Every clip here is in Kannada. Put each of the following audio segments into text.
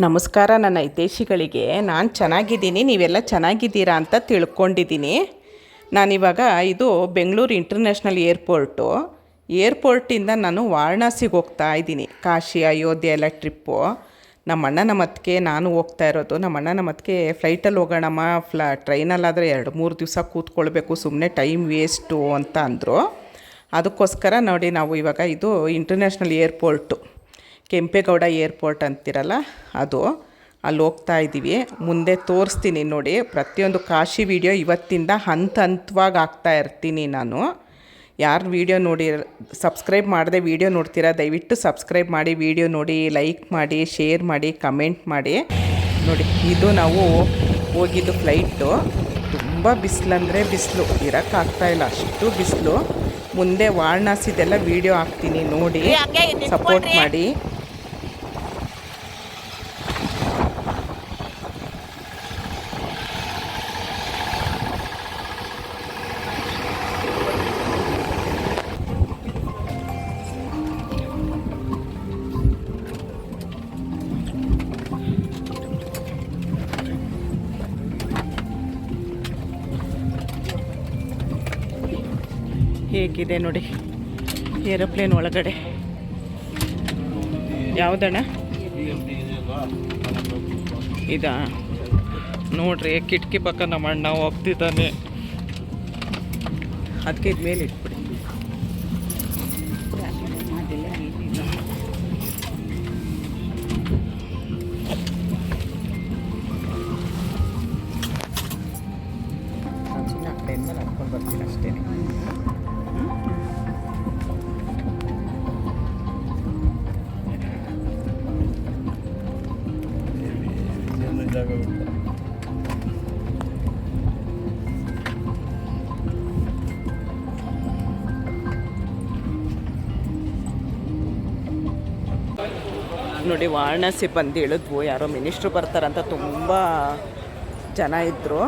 ನಮಸ್ಕಾರ ನನ್ನ ಹಿತೈಷಿಗಳಿಗೆ. ನಾನು ಚೆನ್ನಾಗಿದ್ದೀನಿ, ನೀವೆಲ್ಲ ಚೆನ್ನಾಗಿದ್ದೀರಾ ಅಂತ ತಿಳ್ಕೊಂಡಿದ್ದೀನಿ. ನಾನಿವಾಗ ಇದು ಬೆಂಗಳೂರು ಇಂಟರ್ನ್ಯಾಷನಲ್ ಏರ್ಪೋರ್ಟಿಂದ ನಾನು ವಾರಣಾಸಿಗೆ ಹೋಗ್ತಾ ಇದ್ದೀನಿ. ಕಾಶಿ ಅಯೋಧ್ಯೆ ಎಲ್ಲ ಟ್ರಿಪ್ಪು. ನಮ್ಮ ಅಣ್ಣನ ಮತ್ತಿಗೆ ನಾನು ಹೋಗ್ತಾ ಇರೋದು. ನಮ್ಮ ಅಣ್ಣನ ಮತ್ತಿಗೆ ಫ್ಲೈಟಲ್ಲಿ ಹೋಗೋಣಮ್ಮ, ಟ್ರೈನಲ್ಲಾದರೆ 2-3 ದಿವಸ ಕೂತ್ಕೊಳ್ಬೇಕು, ಸುಮ್ಮನೆ ಟೈಮ್ ವೇಸ್ಟು ಅಂತ ಅಂದರು. ಅದಕ್ಕೋಸ್ಕರ ನೋಡಿ ನಾವು ಇವಾಗ ಇದು ಇಂಟರ್ನ್ಯಾಷನಲ್ ಏರ್ಪೋರ್ಟು, ಕೆಂಪೇಗೌಡ ಏರ್ಪೋರ್ಟ್ ಅಂತಿರಲ್ಲ ಅದು, ಅಲ್ಲಿ ಹೋಗ್ತಾ ಇದ್ದೀವಿ. ಮುಂದೆ ತೋರಿಸ್ತೀನಿ ನೋಡಿ. ಪ್ರತಿಯೊಂದು ಕಾಶಿ ವೀಡಿಯೋ ಇವತ್ತಿಂದ ಹಂತವಾಗಿ ಹಾಕ್ತಾ ಇರ್ತೀನಿ ನಾನು. ಯಾರು ವೀಡಿಯೋ ನೋಡಿ ಸಬ್ಸ್ಕ್ರೈಬ್ ಮಾಡದೆ ವೀಡಿಯೋ ನೋಡ್ತೀರಾ, ದಯವಿಟ್ಟು ಸಬ್ಸ್ಕ್ರೈಬ್ ಮಾಡಿ, ವೀಡಿಯೋ ನೋಡಿ, ಲೈಕ್ ಮಾಡಿ, ಶೇರ್ ಮಾಡಿ, ಕಮೆಂಟ್ ಮಾಡಿ. ನೋಡಿ ಇದು ನಾವು ಹೋಗಿದ್ದು ಫ್ಲೈಟು. ತುಂಬ ಬಿಸಿಲಂದರೆ ಬಿಸಿಲು, ಇರೋಕ್ಕಾಗ್ತಾಯಿಲ್ಲ, ಅಷ್ಟು ಬಿಸಿಲು. ಮುಂದೆ ವಾರಣಾಸಿದೆಲ್ಲ ವೀಡಿಯೋ ಹಾಕ್ತೀನಿ ನೋಡಿ, ಸಪೋರ್ಟ್ ಮಾಡಿ. ಹೇಗಿದೆ ನೋಡಿ ಏರೋಪ್ಲೇನ್ ಒಳಗಡೆ. ಯಾವುದಣ್ಣ ಇದಾ? ನೋಡ್ರಿ ಕಿಟಕಿ ಪಕ್ಕ ನಮ್ಮ ಅಣ್ಣ ಹೋಗ್ತಿದ್ದಾನೆ. ಅದಕ್ಕೆ ಇದು ಮೇಲೆ ಇಟ್ಬಿಡಿ. ಆ ಕಡೆಯಿಂದ ನಡ್ಕೊಂಡು ಬರ್ತೀನಿ ಅಷ್ಟೇ. ನೋಡಿ ವಾರಣಾಸಿ ಬಂದು ಇಳಿದ್ವು. ಯಾರೋ ಮಿನಿಸ್ಟ್ರು ಬರ್ತಾರಂತ ತುಂಬ ಜನ ಇದ್ದರು.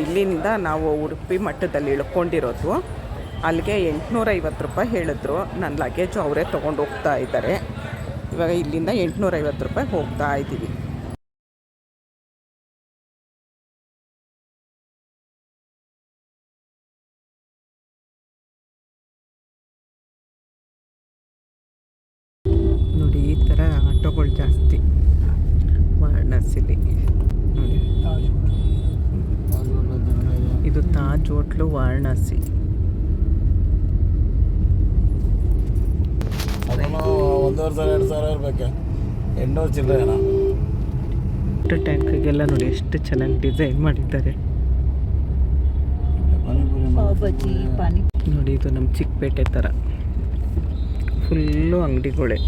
ಇಲ್ಲಿಂದ ನಾವು ಉಡುಪಿ ಮಟ್ಟದಲ್ಲಿ ಇಳ್ಕೊಂಡಿರೋದು. ಅಲ್ಲಿಗೆ 850 ರೂಪಾಯಿ ಹೇಳಿದ್ರು. ನನ್ನ ಲಗೇಜು ಅವರೇ ತೊಗೊಂಡು ಹೋಗ್ತಾ ಇದ್ದಾರೆ. ಇವಾಗ ಇಲ್ಲಿಂದ 850 ರೂಪಾಯಿ ಹೋಗ್ತಾ ಇದ್ದೀವಿ. ನೋಡಿ ಈ ಥರ ಆಟೋಗಳು ಜಾಸ್ತಿ ವಾರಣಾಸಿಲಿ. ನೋಡಿ ಇದು ತಾಜ್ ಹೋಟ್ಲು ವಾರಣಾಸಿ. ಟ್ಯಾಂಕ್ಗೆಲ್ಲ ನೋಡಿ ಎಷ್ಟು ಚೆನ್ನಾಗಿ ಡಿಸೈನ್ ಮಾಡಿದ್ದಾರೆ. ನೋಡಿ ಇದು ನಮ್ಮ ಚಿಕ್ಕಪೇಟೆ ಥರ ಫುಲ್ಲು ಅಂಗಡಿಗಳೇ.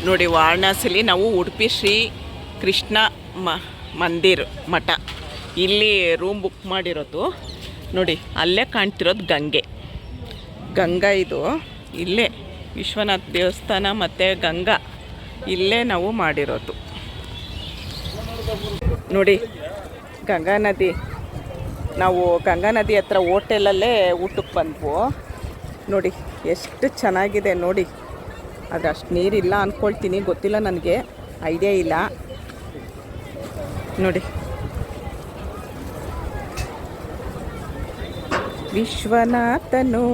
ನೋಡಿ ವಾರಣಾಸಿಲಿ ನಾವು ಉಡುಪಿ ಶ್ರೀ ಕೃಷ್ಣ ಮಂದಿರ್ ಮಠ ಇಲ್ಲಿ ರೂಮ್ ಬುಕ್ ಮಾಡಿರೋದು. ನೋಡಿ ಅಲ್ಲೇ ಕಾಣ್ತಿರೋದು ಗಂಗಾ ಇದು ಇಲ್ಲೇ ವಿಶ್ವನಾಥ್ ದೇವಸ್ಥಾನ ಮತ್ತು ಗಂಗಾ ಇಲ್ಲೇ ನಾವು ಮಾಡಿರೋದು. ನೋಡಿ ಗಂಗಾ ನದಿ. ನಾವು ಗಂಗಾ ನದಿ ಹತ್ರ ಹೋಟೆಲಲ್ಲೇ ಊಟಕ್ಕೆ ಬಂದ್ವು. ನೋಡಿ ಎಷ್ಟು ಚೆನ್ನಾಗಿದೆ ನೋಡಿ. ಆದರೆ ಅಷ್ಟು ನೀರಿಲ್ಲ ಅಂದ್ಕೊಳ್ತೀನಿ, ಗೊತ್ತಿಲ್ಲ ನನಗೆ, ಐಡಿಯಾ ಇಲ್ಲ. ನೋಡಿ ವಿಶ್ವನಾಥನು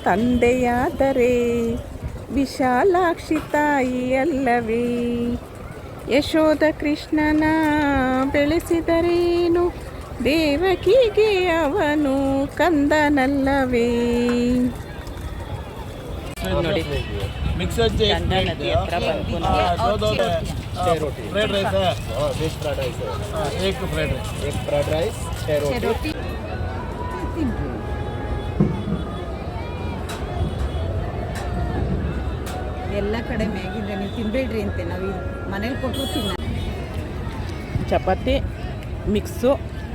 ತಂದೆಯಾದರೆ ವಿಶಾಲಾಕ್ಷಿ ತಾಯಿ ಅಲ್ಲವೇ, ಯಶೋಧ ಕೃಷ್ಣನ ಬೆಳೆಸಿದರೇನು, ದೇವಕಿಗೆ ಅವನು ಕಂದನಲ್ಲವೇ. ನೋಡಿ ಗಂಗಾ ನದಿ ಹತ್ರ ಬಂದು ಎಲ್ಲ ಕಡೆ ಮ್ಯಾಗಿಂದ ನೀವು ತಿನ್ಬೇಡ್ರಿ ಅಂತೆ, ನಾವು ಮನೇಲಿ ಕೊಟ್ಟರು ತಿನ್ನ. ಚಪಾತಿ ಮಿಕ್ಸು,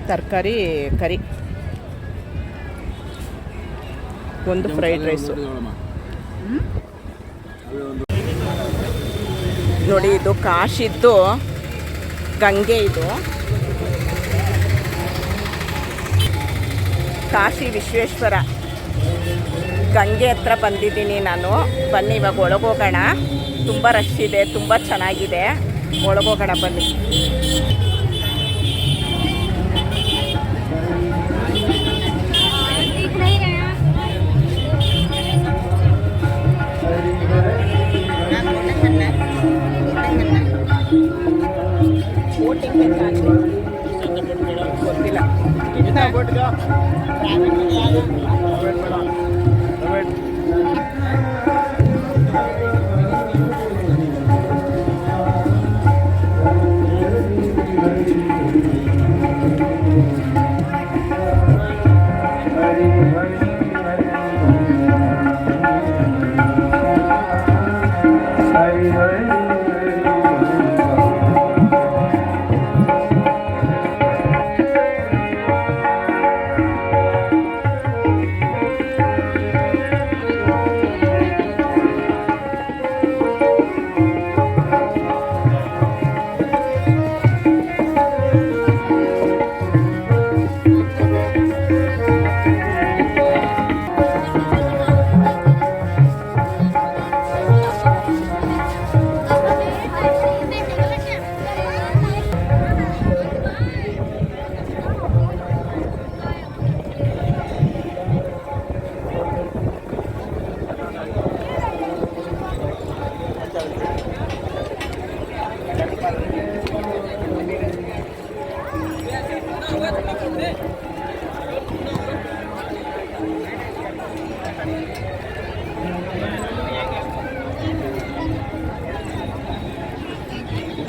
ತರಕಾರಿ ಕರಿ, ಒಂದು ಫ್ರೈಡ್ ರೈಸು. ನೋಡಿ ಇದು ಕಾಶಿದ್ದು ಗಂಗೆ ಇದು. ಕಾಶಿ ವಿಶ್ವೇಶ್ವರ ಗಂಗೆ ಹತ್ರ ಬಂದಿದ್ದೀನಿ ನಾನು. ಬನ್ನಿ ಇವಾಗ ಒಳಗೋಗೋಣ. ತುಂಬ ರಶ್ ಇದೆ, ತುಂಬ ಚೆನ್ನಾಗಿದೆ. ಒಳಗೋಗೋಣ ಬನ್ನಿ. ಗೊತ್ತಿಲ್ಲ.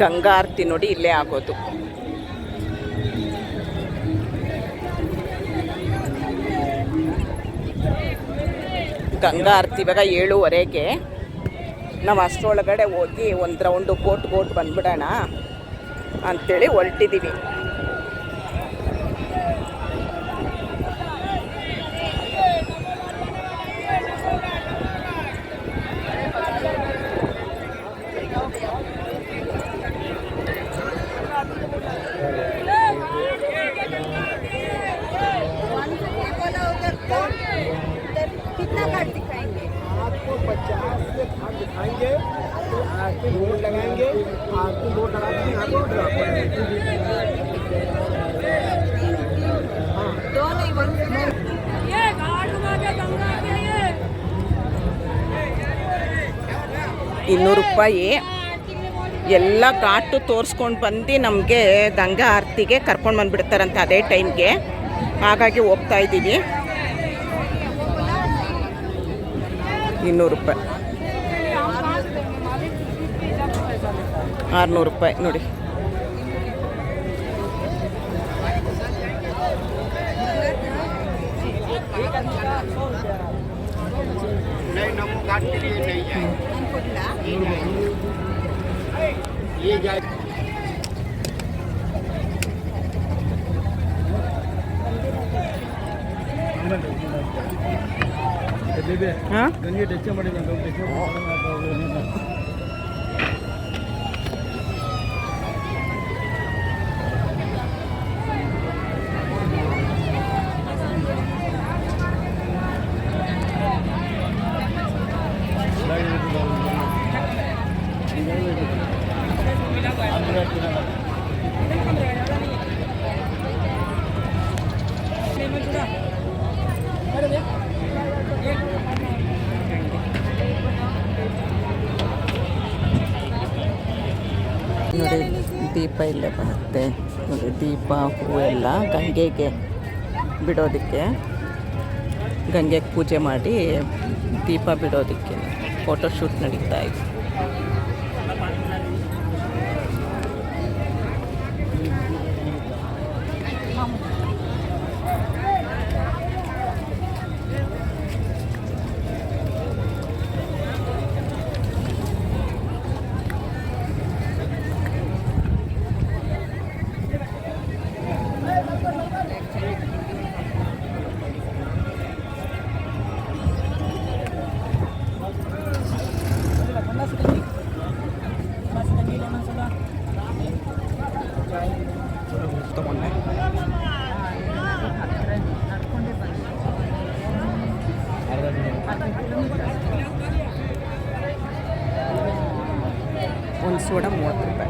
ಗಂಗಾ ಆರತಿ ನೋಡಿ ಇಲ್ಲೇ ಆಗೋದು. ಗಂಗಾ ಆರತಿ ಇವಾಗ 7:30ಗೆ. ನಾವು ಅಷ್ಟರೊಳಗಡೆ ಹೋಗಿ ಒಂದು ರೌಂಡು ಬೋಟ್ ಬಂದ್ಬಿಡೋಣ ಅಂಥೇಳಿ ಹೊರಟಿದ್ದೀವಿ. कितना कार्ड दिखाएंगे? आपको 50 से कार्ड दिखाएंगे, आपके बोर्ड लगाएंगे, आपको बोर्ड लगा के यहाँ पर ड्रॉप करेंगे। हाँ दो नहीं वन ये घाट मागे गंगा के लिए 200 ರೂಪಾಯಿ. ಎಲ್ಲ ಘಾಟು ತೋರಿಸ್ಕೊಂಡು ಬಂದು ನಮಗೆ ಗಂಗಾ ಆರತಿಗೆ ಕರ್ಕೊಂಡು ಬಂದುಬಿಡ್ತಾರಂತೆ ಅದೇ ಟೈಮ್ಗೆ. ಹಾಗಾಗಿ ಹೋಗ್ತಾ ಇದ್ದೀವಿ. 200 ರೂಪಾಯಿ, 600 ರೂಪಾಯಿ ನೋಡಿ. नहीं नमो घाट के लिए नहीं है, ये जाए ಹಾಂ, ಗಂಗೆ ಟಚ್ ಮಾಡಿಲ್ಲ ನೋಡಿ ದೀಪ ಇಲ್ಲೇ ಬರುತ್ತೆ ನೋಡಿ. ದೀಪ ಹೂವೆಲ್ಲ ಗಂಗೆಗೆ ಬಿಡೋದಕ್ಕೆ, ಗಂಗೆಗೆ ಪೂಜೆ ಮಾಡಿ ದೀಪ ಬಿಡೋದಕ್ಕೆ ಫೋಟೋಶೂಟ್ ನಡೀತಾ ಇದೆ. ವಡೆ 30 ರೂಪಾಯಿ.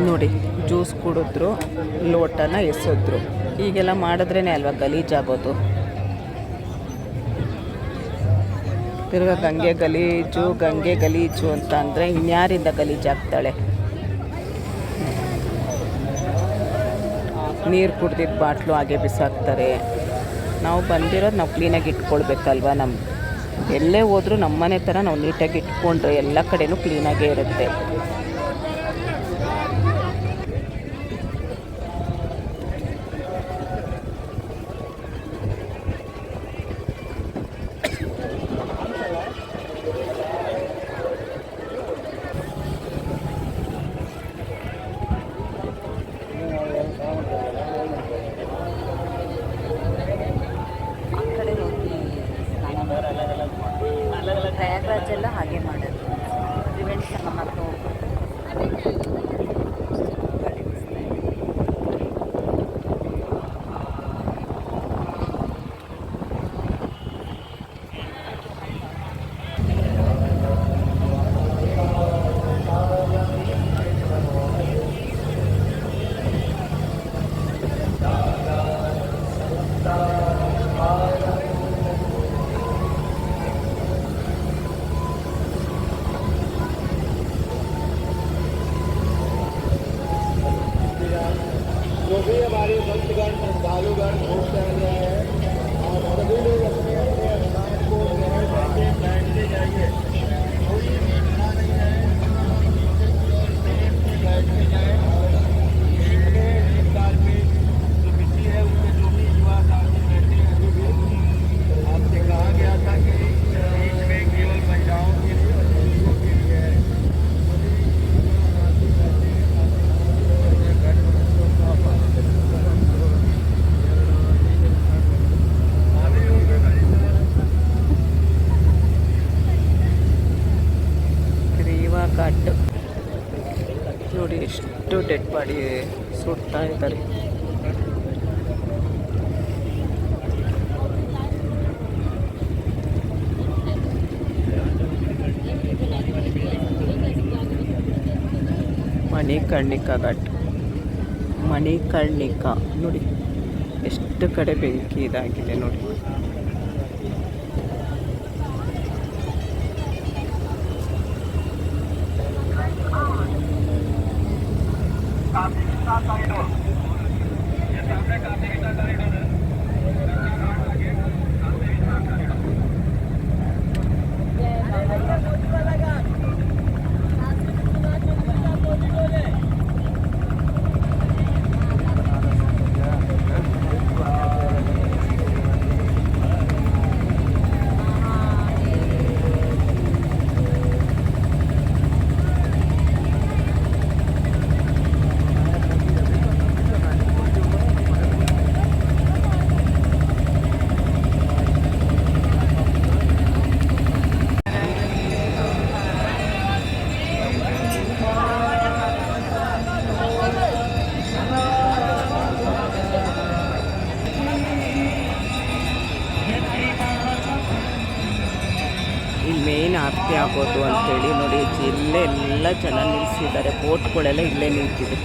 ನೋಡಿ ಜ್ಯೂಸ್ ಕುಡಿದ್ರು, ಲೋಟನ ಎಸೆದ್ರು. ಹೀಗೆಲ್ಲ ಮಾಡಿದ್ರೇ ಅಲ್ವಾ ಗಲೀಜಾಗೋದು. ತಿರ್ಗಾ ಗಂಗೆ ಗಲೀಜು ಅಂತ ಅಂದರೆ ಇನ್ಯಾರಿಂದ ಗಲೀಜಾಗ್ತಾಳೆ. ನೀರು ಕುಡ್ದಿದ್ದ ಬಾಟ್ಲು ಹಾಗೆ ಬಿಸಾಕ್ತಾರೆ. ನಾವು ಬಂದಿರೋದು ನಾವು ಕ್ಲೀನಾಗಿ ಇಟ್ಕೊಳ್ಬೇಕಲ್ವ. ಎಲ್ಲೇ ಹೋದರೂ ನಮ್ಮನೆ ಥರ ನಾವು ನೀಟಾಗಿ ಇಟ್ಕೊಂಡ್ರೆ ಎಲ್ಲ ಕಡೆನೂ ಕ್ಲೀನಾಗೇ ಇರುತ್ತೆ. ಪ್ರಯಾಗ್ರಾಜೆಲ್ಲ ಹಾಗೆ ಮಾಡೋದು. ತ್ರಿವೇಣಿ ಸಂಗಮಕ್ಕೆ जो भी हमारे भक्तगण श्रद्धालुगण भोग कर रहे हैं और सभी लोग अपने अपने स्थान को ग्रहण करके बैठते जाइए। कोई भी खड़ा नहीं है, बैठते जाए। काल में जो मिट्टी है उसमें जो भी युवा साथी बैठे हैं अभी भी आपसे कहा गया था कि बीच में केवल महिलाओं के लिए और पुरुषों के लिए है। ಘಾಟ್ ನೋಡಿ ಎಷ್ಟು ಡೆಡ್ ಬಾಡಿ ಸುಡ್ತಾ ಇದ್ದಾರೆ. ಮಣಿಕರ್ಣಿಕಾ ಘಾಟ್, ಮಣಿಕರ್ಣಿಕಾ ನೋಡಿ ಎಷ್ಟು ಕಡೆ ಬೆಂಕಿ ಇದಾಗಿದೆ ನೋಡಿ. ಇಲ್ಲಿ ಮೇನ್ ಆರತಿ ಆಗೋದು ಅಂತೇಳಿ ನೋಡಿ ಇಲ್ಲೇ ಎಲ್ಲ ಜನ ನಿಲ್ಲಿಸಿದ್ದಾರೆ. ಬೋಟ್ಗಳೆಲ್ಲ ಇಲ್ಲೇ ನಿಂತಿದೆ.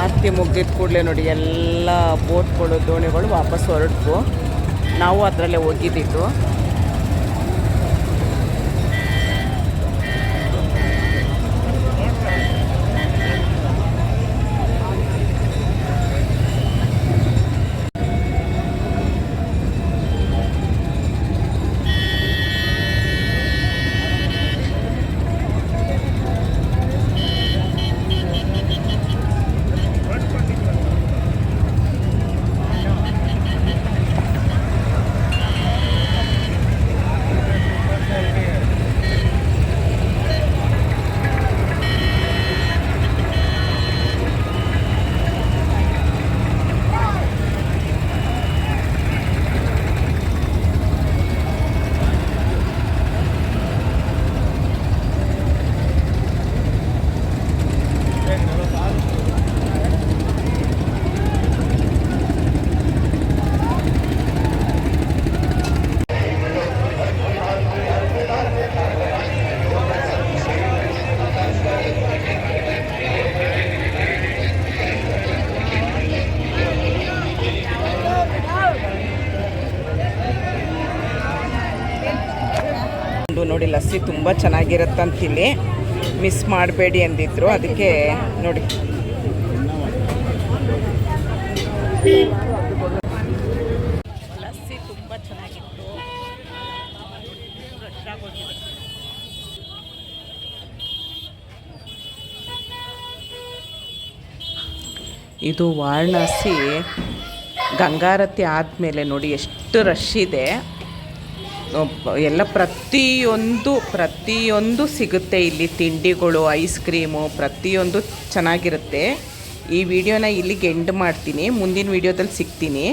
ಆರತಿ ಮುಗಿದ ಕೂಡಲೇ ನೋಡಿ ಎಲ್ಲ ಬೋಟ್ಗಳು ದೋಣಿಗಳು ವಾಪಸ್ ಹೊರಟವು. ನಾವು ಅದರಲ್ಲೇ ಹೋಗಿದ್ದಿದ್ದು. ನೋಡಿ ಲಸ್ಸಿ ತುಂಬ ಚೆನ್ನಾಗಿರುತ್ತಂತಿಲ್ಲಿ, ಮಿಸ್ ಮಾಡಬೇಡಿ ಅಂದಿದ್ರು. ಅದಕ್ಕೆ ನೋಡಿ ಲಸ್ಸಿ ತುಂಬ ಚೆನ್ನಾಗಿತ್ತು. ಇದು ವಾರಣಾಸಿ ಗಂಗಾರತಿ ಆದಮೇಲೆ ನೋಡಿ ಎಷ್ಟು ರಶ್ ಇದೆ. ಎಲ್ಲ ಪ್ರತಿಯೊಂದು ಸಿಗುತ್ತೆ ಇಲ್ಲಿ. ತಿಂಡಿಗಳು, ಐಸ್ ಕ್ರೀಮು ಪ್ರತಿಯೊಂದು ಚೆನ್ನಾಗಿರುತ್ತೆ. ಈ ವಿಡಿಯೋನ ಇಲ್ಲಿಗೆ ಎಂಡ್ ಮಾಡ್ತೀನಿ. ಮುಂದಿನ ವಿಡಿಯೋದಲ್ಲಿ ಸಿಗ್ತೀನಿ.